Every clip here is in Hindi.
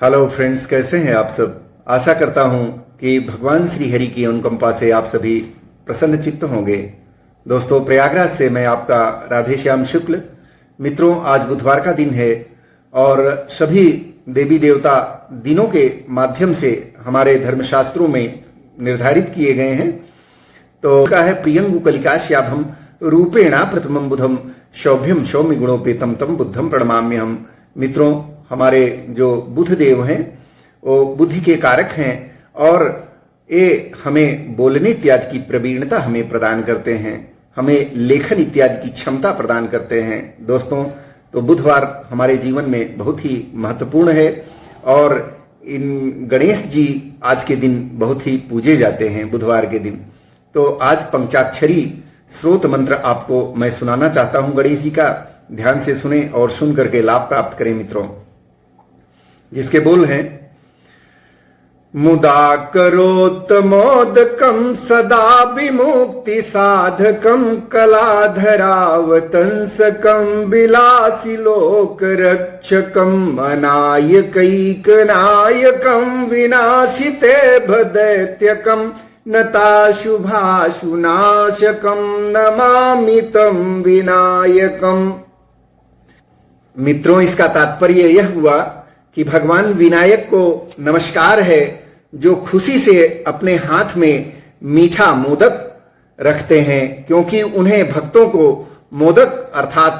हेलो फ्रेंड्स, कैसे हैं आप सब। आशा करता हूं कि भगवान श्री हरि की अनुकंपा से आप सभी प्रसन्न चित्त होंगे। दोस्तों, प्रयागराज से मैं आपका राधेश्याम शुक्ल। मित्रों, आज बुधवार का दिन है और सभी देवी देवता दिनों के माध्यम से हमारे धर्मशास्त्रों में निर्धारित किए गए हैं। तो का है प्रियंगु कलिकाश्याभम रूपेणा प्रथमम बुधम शौभ्यम सौम्य गुणोपेतम तम बुद्धम प्रणमाम्यहम। मित्रों, हमारे जो बुध देव हैं वो बुद्धि के कारक हैं और ये हमें बोलने इत्यादि की प्रवीणता हमें प्रदान करते हैं, हमें लेखन इत्यादि की क्षमता प्रदान करते हैं। दोस्तों, तो बुधवार हमारे जीवन में बहुत ही महत्वपूर्ण है और इन गणेश जी आज के दिन बहुत ही पूजे जाते हैं बुधवार के दिन। तो आज पंचाक्षरी स्रोत मंत्र आपको मैं सुनाना चाहता हूं गणेश जी का। ध्यान से सुने और सुन करके लाभ प्राप्त करें मित्रों, जिसके बोल हैं मुदा करोत्तमोदकं सदा विमुक्ति साधकं कलाधरावतंसकं विलासी लोक रक्षकं अनायकैकनायकं विनाशिते भदैत्यकं नताशुभाशुनाशकं नमामि तं विनायकम्। मित्रों, इसका तात्पर्य यह हुआ कि भगवान विनायक को नमस्कार है जो खुशी से अपने हाथ में मीठा मोदक रखते हैं, क्योंकि उन्हें भक्तों को मोदक अर्थात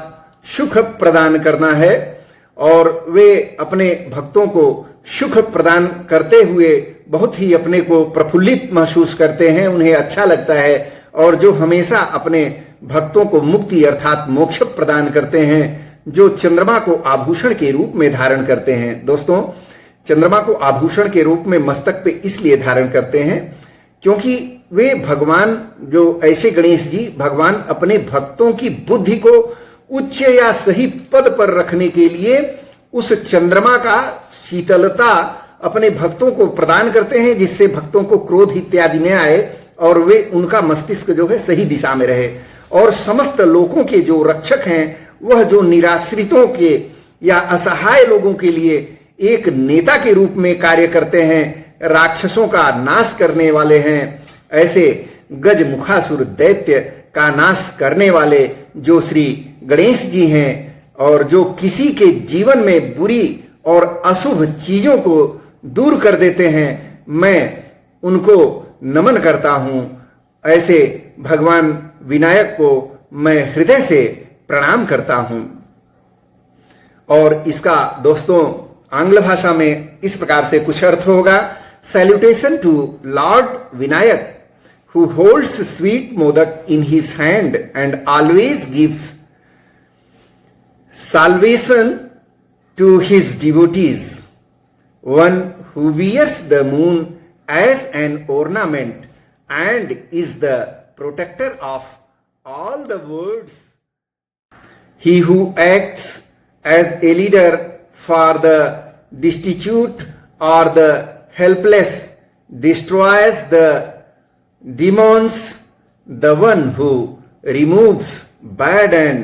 सुख प्रदान करना है और वे अपने भक्तों को सुख प्रदान करते हुए बहुत ही अपने को प्रफुल्लित महसूस करते हैं, उन्हें अच्छा लगता है और जो हमेशा अपने भक्तों को मुक्ति अर्थात मोक्ष प्रदान करते हैं, जो चंद्रमा को आभूषण के रूप में धारण करते हैं। दोस्तों, चंद्रमा को आभूषण के रूप में मस्तक पे इसलिए धारण करते हैं क्योंकि वे भगवान, जो ऐसे गणेश जी भगवान अपने भक्तों की बुद्धि को उच्च या सही पद पर रखने के लिए उस चंद्रमा का शीतलता अपने भक्तों को प्रदान करते हैं, जिससे भक्तों को क्रोध इत्यादि न आए और वे उनका मस्तिष्क जो है सही दिशा में रहे। और समस्त लोगों के जो रक्षक हैं, वह जो निराश्रितों के या असहाय लोगों के लिए एक नेता के रूप में कार्य करते हैं, राक्षसों का नाश करने वाले हैं, ऐसे गजमुखासुर दैत्य का नाश करने वाले जो श्री गणेश जी हैं और जो किसी के जीवन में बुरी और अशुभ चीजों को दूर कर देते हैं, मैं उनको नमन करता हूं। ऐसे भगवान विनायक को मैं हृदय से प्रणाम करता हूं। और इसका दोस्तों आंग्ल भाषा में इस प्रकार से कुछ अर्थ होगा। Salutation to lord Vinayak who holds sweet modak in his hand and always gives salvation to his devotees, one who wears the moon as an ornament and is the protector of all the worlds. He who acts as a leader for the destitute or the helpless, destroys the demons, the one who removes bad and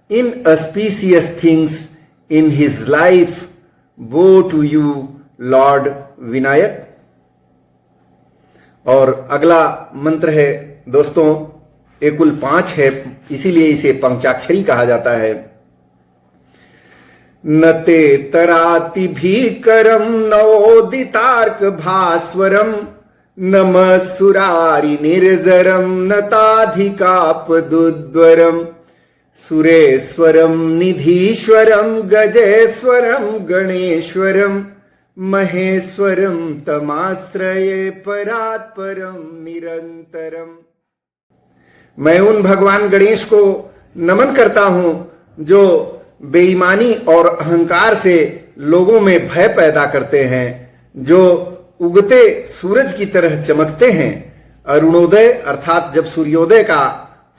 inauspicious things in his life. Woe to you, Lord Vinayak. और अगला मंत्र है दोस्तों, ये कुल 5 है, इसीलिए इसे पंचाक्षरी कहा जाता है। नते तराति भीकरम नवोदितार्क भास्वरम नमः सुरारि निर्जरम नताधिकापदुद्वरम सुरेश्वरम निधीश्वरम गजेश्वरम गणेश्वरम महेश्वरम तमाश्रये परात्परम निरंतरम। मैं उन भगवान गणेश को नमन करता हूं जो बेईमानी और अहंकार से लोगों में भय पैदा करते हैं, जो उगते सूरज की तरह चमकते हैं। अरुणोदय अर्थात जब सूर्योदय का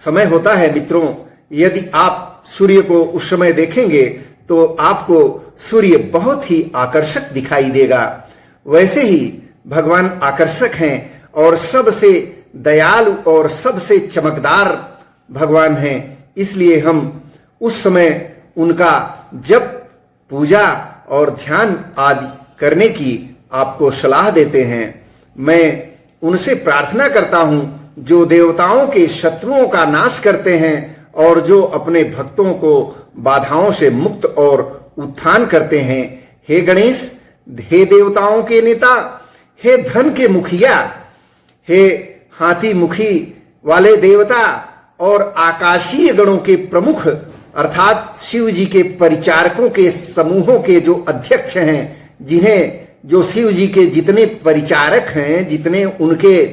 समय होता है मित्रों, यदि आप सूर्य को उस समय देखेंगे तो आपको सूर्य बहुत ही आकर्षक दिखाई देगा। वैसे ही भगवान आकर्षक हैं और सबसे दयालु और सबसे चमकदार भगवान हैं, इसलिए हम उस समय उनका जप, पूजा और ध्यान आदि करने की आपको सलाह देते हैं। मैं उनसे प्रार्थना करता हूं जो देवताओं के शत्रुओं का नाश करते हैं और जो अपने भक्तों को बाधाओं से मुक्त और उत्थान करते हैं। हे गणेश, हे देवताओं के नेता, हे धन के मुखिया, हे हाथी मुखी वाले देवता और आकाशीय गणों के प्रमुख अर्थात शिव जी के परिचारकों के समूहों के जो अध्यक्ष हैं, जिन्हें जो शिव जी के जितने परिचारक हैं, जितने उनके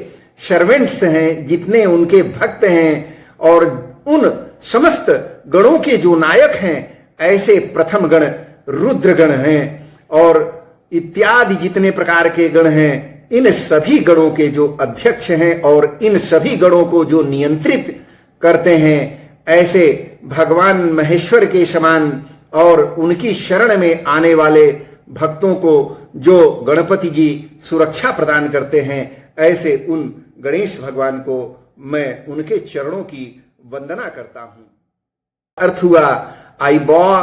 सर्वेंट्स हैं, जितने उनके भक्त हैं और उन समस्त गणों के जो नायक हैं, ऐसे प्रथम गण रुद्र गण हैं और इत्यादि जितने प्रकार के गण हैं, इन सभी गणों के जो अध्यक्ष हैं और इन सभी गणों को जो नियंत्रित करते हैं, ऐसे भगवान महेश्वर के समान और उनकी शरण में आने वाले भक्तों को जो गणपति जी सुरक्षा प्रदान करते हैं, ऐसे उन गणेश भगवान को मैं उनके चरणों की वंदना करता हूं। अर्थ हुआ, I bow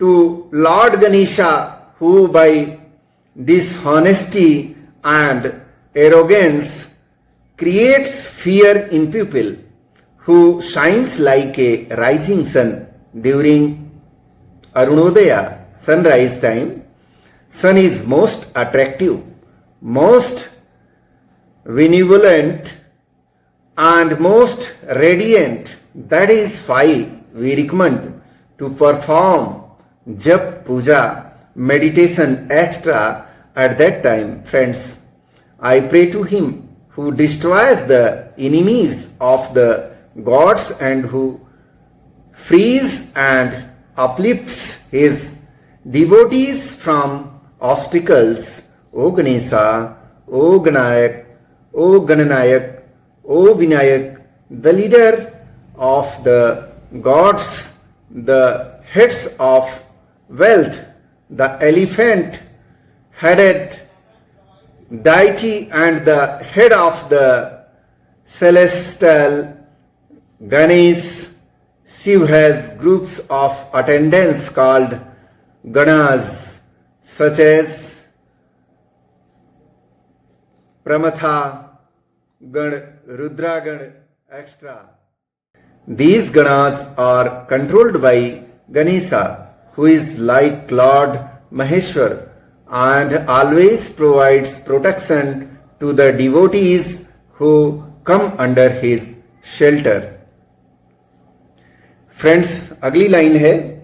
to lord Ganesha who by dishonesty and arrogance creates fear in people, who shines like a rising sun during Arunodaya, sunrise time. Sun is most attractive, most benevolent and most radiant. That is why we recommend to perform jap puja, meditation extra at that time. Friends, I pray to him who destroys the enemies of the gods and who frees and uplifts his devotees from obstacles. O Ganesha, O Ganayak, O Gananayak, O Vinayak, the leader of the gods, the heads of wealth, the elephant-headed deity and the head of the celestial Ganesh. Shiv has groups of attendants called Ganas, such as Pramatha Gan, Rudra Gan, etc. These Ganas are controlled by Ganesha, who is like Lord Maheshwar and always provides protection to the devotees who come under his shelter. Friends, अगली लाइन है,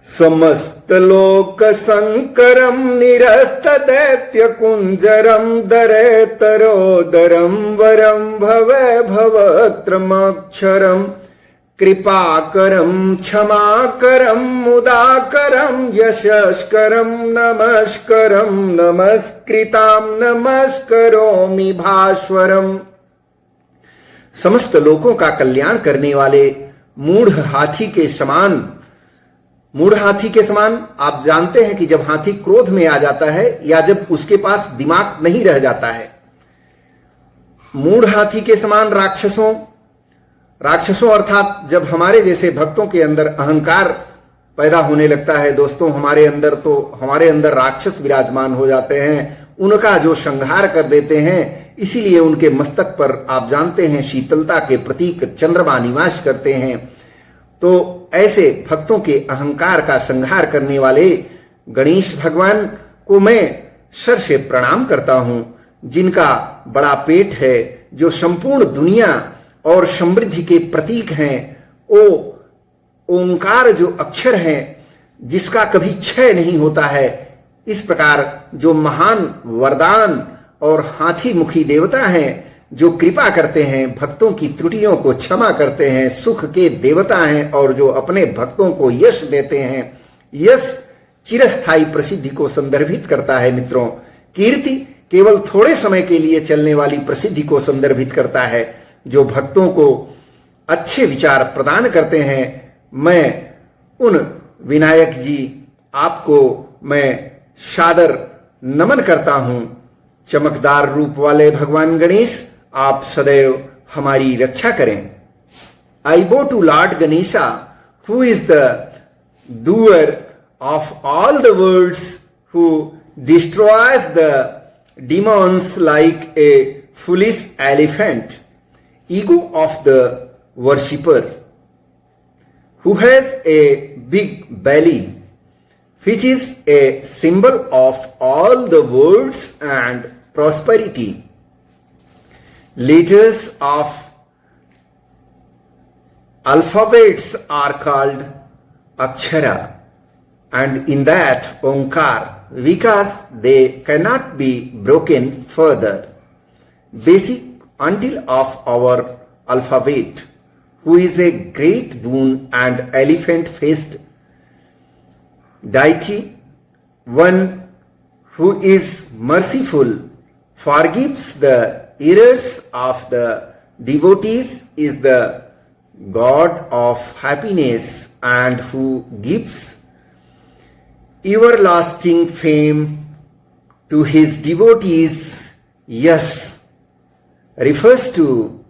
समस्त लोक संकरम निरस्त दैत्य कुंजरम दरे तरोदरम वरम भवे भवत्रमक्षरम कृपाकरम क्षमाकरम मुदाकरम यशस्करम नमस्करम नमस्कृताम नमस्करोमि भास्वरम। समस्त लोकों का कल्याण करने वाले मूढ़ हाथी के समान आप जानते हैं कि जब हाथी क्रोध में आ जाता है या जब उसके पास दिमाग नहीं रह जाता है, मूढ़ हाथी के समान राक्षसों अर्थात जब हमारे जैसे भक्तों के अंदर अहंकार पैदा होने लगता है दोस्तों, हमारे अंदर राक्षस विराजमान हो जाते हैं, उनका जो संहार कर देते हैं। इसीलिए उनके मस्तक पर आप जानते हैं शीतलता के प्रतीक चंद्रमा निवास करते हैं। तो ऐसे भक्तों के अहंकार का संहार करने वाले गणेश भगवान को मैं सर से प्रणाम करता हूं, जिनका बड़ा पेट है, जो संपूर्ण दुनिया और समृद्धि के प्रतीक हैं। ओ ओंकार जो अक्षर है, जिसका कभी क्षय नहीं होता है, इस प्रकार जो महान वरदान और हाथी मुखी देवता हैं, जो कृपा करते हैं, भक्तों की त्रुटियों को क्षमा करते हैं, सुख के देवता हैं और जो अपने भक्तों को यश देते हैं। यश चिरस्थायी प्रसिद्धि को संदर्भित करता है मित्रों। कीर्ति केवल थोड़े समय के लिए चलने वाली प्रसिद्धि को संदर्भित करता है। जो भक्तों को अच्छे विचार प्रदान करते हैं, मैं उन विनायक जी आपको मैं सादर नमन करता हूं। चमकदार रूप वाले भगवान गणेश, आप सदैव हमारी रक्षा करें। I bow to lord Ganesha who is the doer of all the words, who destroys the demons like a foolish elephant, ego of the worshipper, who has a big belly, which is a symbol of all the words and prosperity. Letters of alphabets are called akshara, and in that Omkar, because they cannot be broken further. Basic until of our alphabet, who is a great boon and elephant-faced deity, one who is merciful, forgives the errors of the devotees, is the God of happiness, and who gives everlasting fame to his devotees. Yes, refers to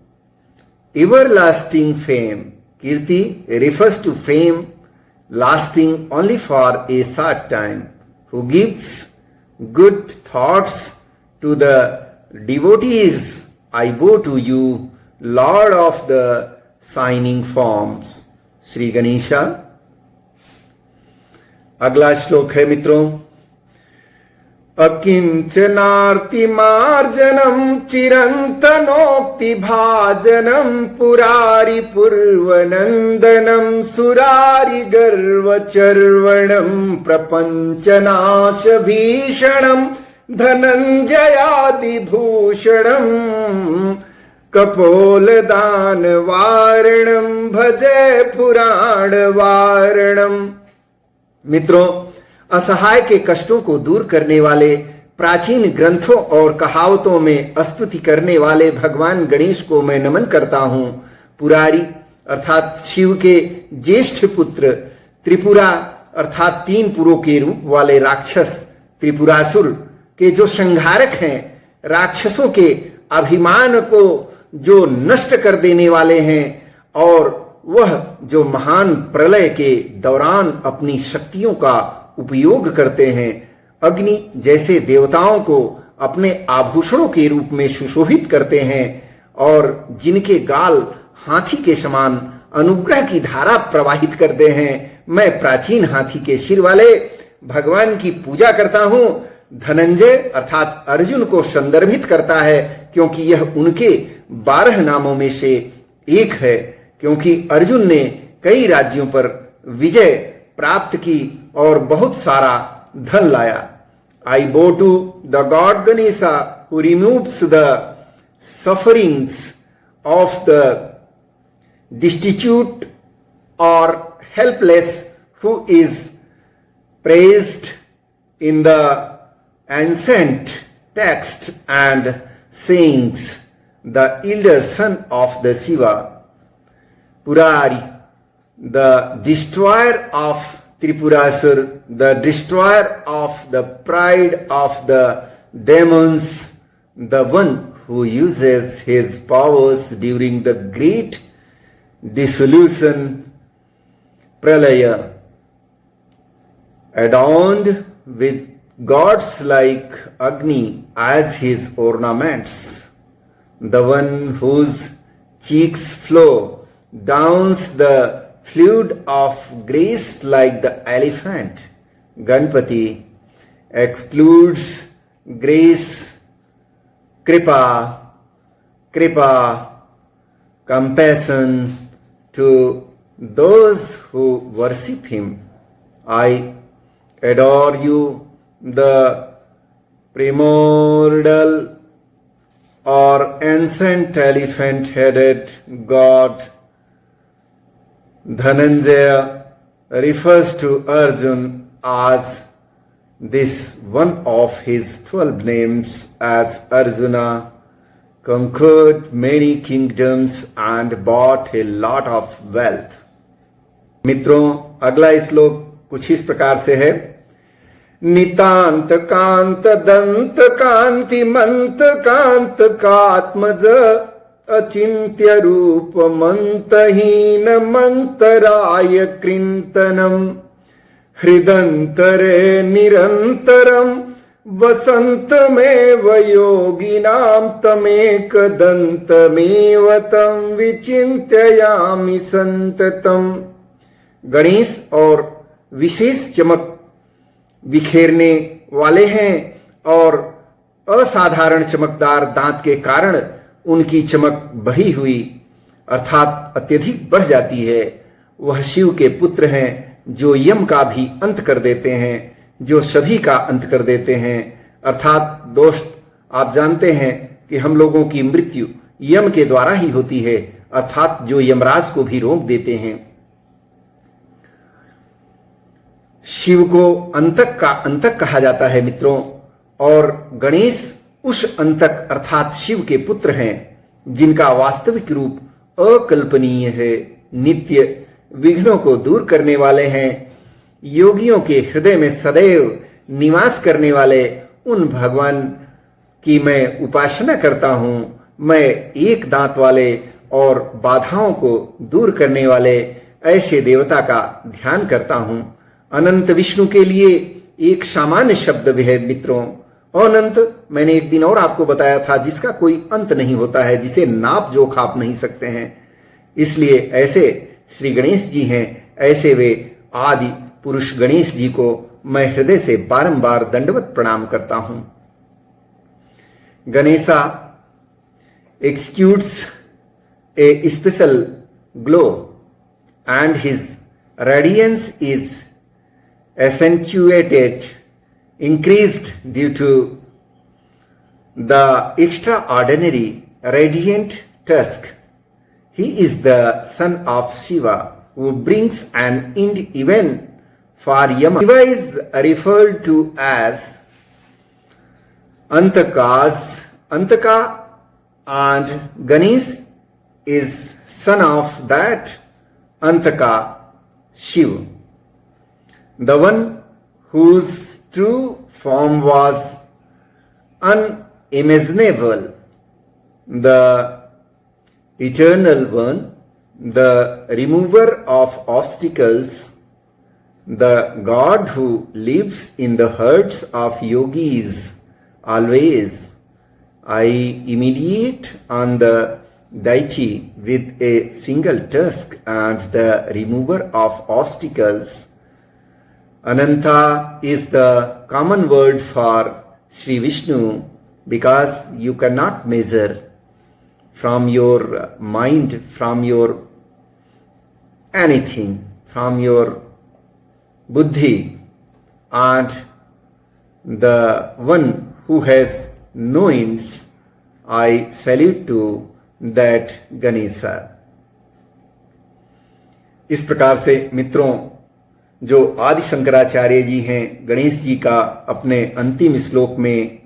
everlasting fame. Kirti refers to fame lasting only for a short time, who gives good thoughts to the devotees. I bow to you, Lord of the shining forms. Shri Ganesha. अगला श्लोक है मित्रों, अकिंचनार्तिमार्जनम चिरंतनोक्ति भाजनम पुरारि पूर्वनंदनम सुरारि गर्वचर्वणम प्रपंचनाश भीषणम धनंजयादिभूषणम कपोलदान वारणम भजे पुराण वारणम। मित्रों, असहाय के कष्टों को दूर करने वाले, प्राचीन ग्रंथों और कहावतों में स्तुति करने वाले भगवान गणेश को मैं नमन करता हूं। पुरारी अर्थात शिव के ज्येष्ठ पुत्र, त्रिपुरा अर्थात 3 पुरों के रूप वाले राक्षस, त्रिपुरासुर के जो संहारक हैं, राक्षसों के अभिमान को जो नष्ट कर देने वाले हैं, और वह जो महान प्रलय के दौरान अपनी शक्तियों का उपयोग करते हैं, अग्नि जैसे देवताओं को अपने आभूषणों के रूप में सुशोभित करते हैं, और जिनके गाल हाथी के समान अनुग्रह की धारा प्रवाहित करते हैं। मैं प्राचीन हाथी के सिर वाले भगवान की पूजा करता हूं। धनंजय अर्थात अर्जुन को संदर्भित करता है, क्योंकि यह उनके 12 नामों में से एक है, क्योंकि अर्जुन ने कई राज्यों पर विजय प्राप्त की और बहुत सारा धन लाया। I bow to the God Ganesha, who removes the sufferings of the destitute or helpless, who is praised in the ancient text and sayings, the elder son of the Shiva. Purari, the destroyer of Tripurasur, the destroyer of the pride of the demons, the one who uses his powers during the great dissolution, pralaya, adorned with gods like Agni as his ornaments, the one whose cheeks flow down the fluid of grace like the elephant. Ganpati excludes grace, kripa, compassion to those who worship him. I adore you, the primordial or ancient elephant-headed god. Dhananjaya refers to Arjun as this one of his 12 names, as Arjuna conquered many kingdoms and bought a lot of wealth. मित्रों, अगला श्लोक कुछ इस प्रकार से है, नितांत कांत दंत कांति मंत कांत कात्मज अचिंत्य रूप मंतहीन मंतराय कृंतनम हृदंतरे निरंतरम वसन्तमेव योगिनां तमेकदन्तमेव तं विचिन्तयामि संततम। गणेश और विशेष चमक बिखेरने वाले हैं और असाधारण चमकदार दांत के कारण उनकी चमक बढ़ी हुई अर्थात अत्यधिक बढ़ जाती है। वह शिव के पुत्र हैं जो यम का भी अंत कर देते हैं, जो सभी का अंत कर देते हैं। अर्थात दोस्त, आप जानते हैं कि हम लोगों की मृत्यु यम के द्वारा ही होती है, अर्थात जो यमराज को भी रोक देते हैं। शिव को अंतक का अंतक कहा जाता है मित्रों, और गणेश उस अंतक अर्थात शिव के पुत्र हैं जिनका वास्तविक रूप अकल्पनीय है, नित्य विघ्नों को दूर करने वाले हैं, योगियों के हृदय में सदैव निवास करने वाले उन भगवान की मैं उपासना करता हूं। मैं एक दांत वाले और बाधाओं को दूर करने वाले ऐसे देवता का ध्यान करता हूं। अनंत विष्णु के लिए एक सामान्य शब्द भी है मित्रों। अनंत मैंने एक दिन और आपको बताया था, जिसका कोई अंत नहीं होता है, जिसे नाप जोख आप नहीं सकते हैं। इसलिए ऐसे श्री गणेश जी हैं, ऐसे वे आदि पुरुष गणेश जी को मैं हृदय से बारंबार दंडवत प्रणाम करता हूं। Ganesha exudes a special glow and his radiance is accentuated, increased due to the extraordinary radiant tusk. He is the son of Shiva who brings an end even for Yama. Shiva is referred to as Antaka, and Ganesh is son of that Antaka, Shiva, the one whose true form was unimaginable, the eternal one, the remover of obstacles, the God who lives in the hearts of yogis always. I immediate on the deity with a single tusk and the remover of obstacles. Ananta is the common word for Sri Vishnu because you cannot measure from your mind, from your anything, from your buddhi, and the one who has no ends. I salute to that Ganesha. इस प्रकार से मित्रों, जो आदि शंकराचार्य जी हैं, गणेश जी का अपने अंतिम श्लोक में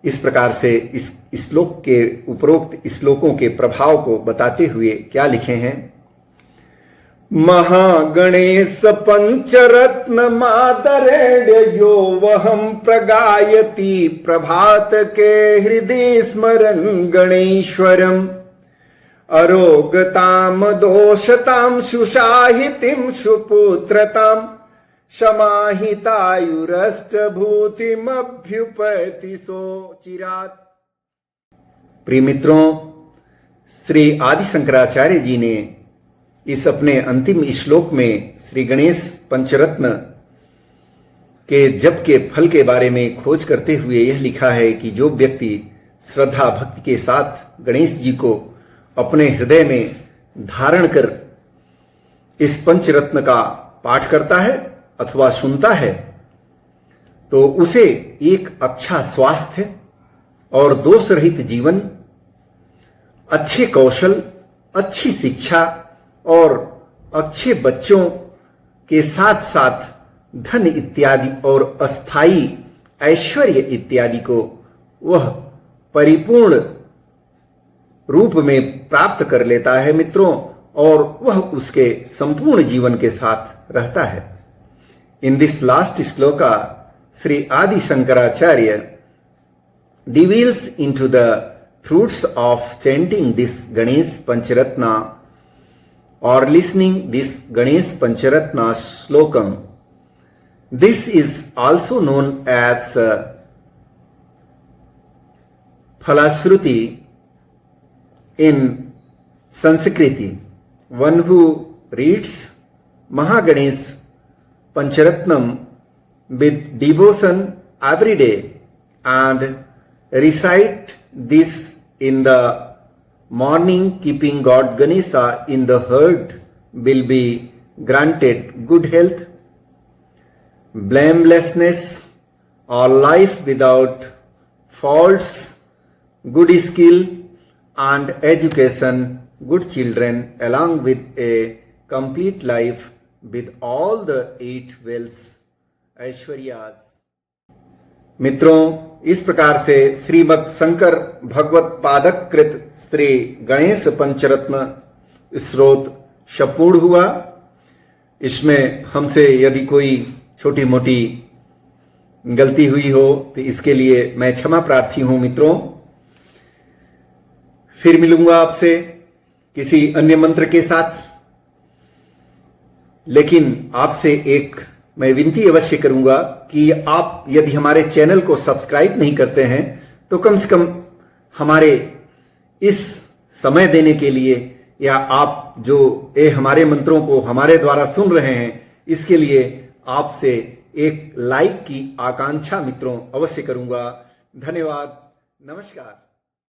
इस प्रकार से इस श्लोक के उपरोक्त श्लोकों के प्रभाव को बताते हुए क्या लिखे हैं। महागणेश पंचरत्न मातरेण्य यो वहम प्रगायति प्रभात के हृदय स्मरन् गणेश्वरम अरोगताम दोषताम सुशाहितिम सुपुत्रताम समाहितायुरष्टभूतिमभ्युपैति सो चिरात्। प्रिय मित्रों, श्री आदि शंकराचार्य जी ने इस अपने अंतिम श्लोक में श्री गणेश पंचरत्न के जप के फल के बारे में खोज करते हुए यह लिखा है कि जो व्यक्ति श्रद्धा भक्ति के साथ गणेश जी को अपने हृदय में धारण कर इस पंचरत्न का पाठ करता है अथवा सुनता है, तो उसे एक अच्छा स्वास्थ्य और दोष रहित जीवन, अच्छे कौशल, अच्छी शिक्षा और अच्छे बच्चों के साथ साथ धन इत्यादि और अस्थाई ऐश्वर्य इत्यादि को वह परिपूर्ण रूप में प्राप्त कर लेता है मित्रों, और वह उसके संपूर्ण जीवन के साथ रहता है। In this last shloka Shri आदि Shankaracharya reveals into the fruits of chanting this Ganesh Pancharatna or listening this Ganesh Pancharatna Slokam. This is also known as Falasruti in Sanskriti. One who reads Mahaganesh Pancharatnam with devotion every day and recite this in the morning, keeping God Ganesha in the heart, will be granted good health, blamelessness, or life without faults, good skill and education, good children, along with a complete life with all the 8 wealths, ऐश्वर्यास। मित्रों, इस प्रकार से श्रीमद् शंकर भगवत पादक कृत श्री गणेश पंचरत्न स्रोत संपूर्ण हुआ। इसमें हमसे यदि कोई छोटी मोटी गलती हुई हो तो इसके लिए मैं क्षमा प्रार्थी हूं। मित्रों, फिर मिलूंगा आपसे किसी अन्य मंत्र के साथ, लेकिन आपसे एक मैं विनती अवश्य करूंगा कि आप यदि हमारे चैनल को सब्सक्राइब नहीं करते हैं तो कम से कम हमारे इस समय देने के लिए, या आप जो हमारे मंत्रों को हमारे द्वारा सुन रहे हैं इसके लिए आपसे एक लाइक की आकांक्षा मित्रों अवश्य करूंगा। धन्यवाद, नमस्कार।